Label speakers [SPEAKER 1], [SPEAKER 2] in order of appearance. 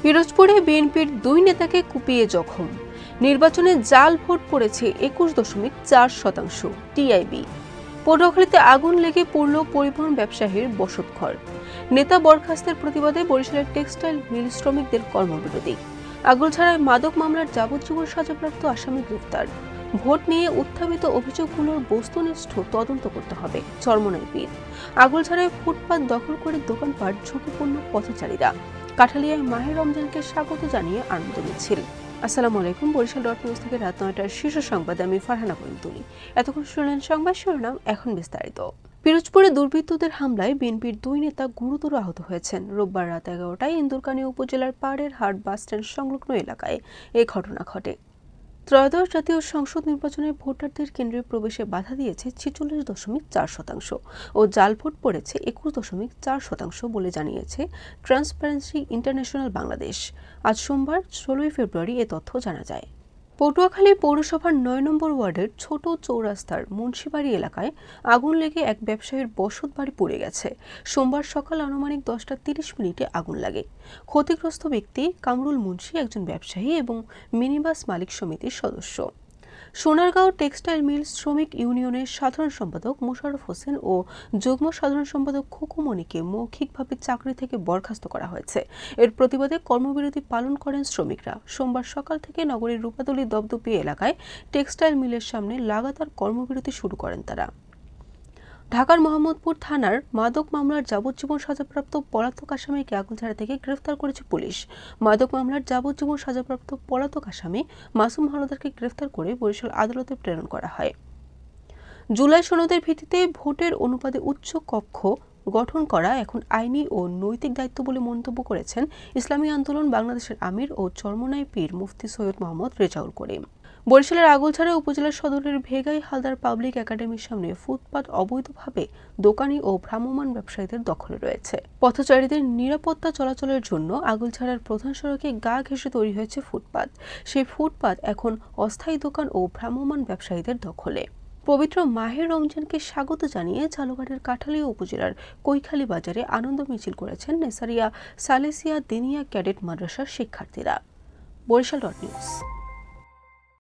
[SPEAKER 1] পিরোজপুরে বিএনপির দুই নেতাকে কুপিয়ে জখম। নির্বাচনে জাল ভোট পড়েছে 21.4%। টিআইবি। পটুয়াখালীতে আগুন লেগে পড়ল পরিবহন ব্যবসায়ীর বসতঘর। নেতা বরখাস্তের প্রতিবাদে বরিশালের টেক্সটাইল মিল শ্রমিকদের কর্মবিরতি। আগলঝাড়ায় মাদক মামলার যাবজ্জীবন সাজাপ্রাপ্ত আসামি গ্রেফতার। ভোট নিয়ে উত্থাপিত অভিযোগগুলোর বস্তুনিষ্ঠ তদন্ত করতে হবে, চরমোনাই পীর। আগলঝাড়ায় ফুটপাত দখল করে দোকানপাট, ঝুঁকিপূর্ণ পথচারীরা। কাঠালিয়ায় মাহে রমজানকে স্বাগত জানিয়ে আনন্দ মিছিল। আসসালামু আলাইকুম। বরিশাল ডট নিউজ থেকে রাত 9টার শীর্ষ সংবাদে আমি ফারহানা তুলি। এতক্ষণ শুনলেন সংবাদ শিরোনাম, এখন বিস্তারিত। পিরোজপুরে দুর্বৃত্তদের হামলায় বিএনপির দুই নেতা গুরুতর আহত হয়েছেন। রোববার রাত 11টায় ইন্দুরকানী উপজেলার পাড়ের হাট বাসস্ট্যান্ড সংলগ্ন এলাকায় এই ঘটনা ঘটে। ত্রয়োদশ জাতীয় সংসদ নির্বাচনে ভোটারদের কেন্দ্রে প্রবেশে বাধা দিয়েছে 46.4% ও জাল ভোট পড়েছে 21.4% বলে জানিয়েছে ট্রান্সপারেন্সি ইন্টারন্যাশনাল বাংলাদেশ। আজ সোমবার 16 ফেব্রুয়ারি এ তথ্য জানা যায়। পটুয়াখালী পৌরসভার 9 নম্বর ওয়ার্ডের ছোট চৌরাস্তার মুন্সিবাড়ি এলাকায় আগুন লেগে এক ব্যবসায়ীর বসত বাড়ি পুড়ে গেছে। সোমবার সকাল আনুমানিক 10টা 30 মিনিটে আগুন লাগে। ক্ষতিগ্রস্ত ব্যক্তি কামরুল মুন্সি, একজন ব্যবসায়ী এবং মিনিবাস মালিক সমিতির সদস্য। সোনারগাঁও টেক্সটাইল মিল শ্রমিক ইউনিয়নের সাধারণ সম্পাদক মোশাররফ হোসেন ও যুগ্ম সাধারণ সম্পাদক খুকুমণিকে মৌখিকভাবে চাকরি থেকে বরখাস্ত করা হয়েছে। এর প্রতিবাদে কর্মবিরতি পালন করেন শ্রমিকরা। সোমবার সকাল থেকে নগরীর রূপাতলী দপদপি এলাকায় টেক্সটাইল মিলের সামনে লাগাতার কর্মবিরতি শুরু করেন তারা। ঢাকার মোহাম্মদপুর থানার মাদক মামলার যাবজ্জীবন সাজাপ্রাপ্ত পলাতক আসামিকে আগলঝাড়া থেকে গ্রেফতার করেছে পুলিশ। মাদক মামলার যাবজ্জীবন সাজাপ্রাপ্ত পলাতক আসামি মাসুম হাওলাদারকে গ্রেফতার করে বরিশাল আদালতে প্রেরণ করা হয়। জুলাই সনদের ভিত্তিতে ভোটের অনুপাতে উচ্চ কক্ষ গঠন করা এখন আইনি ও নৈতিক দায়িত্ব বলে মন্তব্য করেছেন ইসলামী আন্দোলন বাংলাদেশের আমির ও চরমোনাই পীর মুফতি সৈয়দ মোহাম্মদ রেজাউল করিম। বরিশালের আগলঝাড়া উপজেলা সদরের ভেগাই হালদার পাবলিক একাডেমির সামনে ফুটপাত অবৈধভাবে দোকানি ও ভ্রাম্যমাণ ব্যবসায়ীদের দখলে রয়েছে। পথচারীদের নিরাপত্তা চলাচলের জন্য আগলঝাড়ার প্রধান সড়কে গা ঘেঁষে তৈরি হয়েছে ফুটপাত। সেই ফুটপাত এখন অস্থায়ী দোকান ও ভ্রাম্যমাণ ব্যবসায়ীদের দখলে। পবিত্র মাহে রমজানকে স্বাগত জানিয়ে ঝালকাঠির কাঠালিয়া উপজেলার কৈখালী বাজারে আনন্দ মিছিল করেছেন নেসারিয়া সালেসিয়া দিনিয়া ক্যাডেট মাদ্রাসার শিক্ষার্থীরা। Barishal dot news.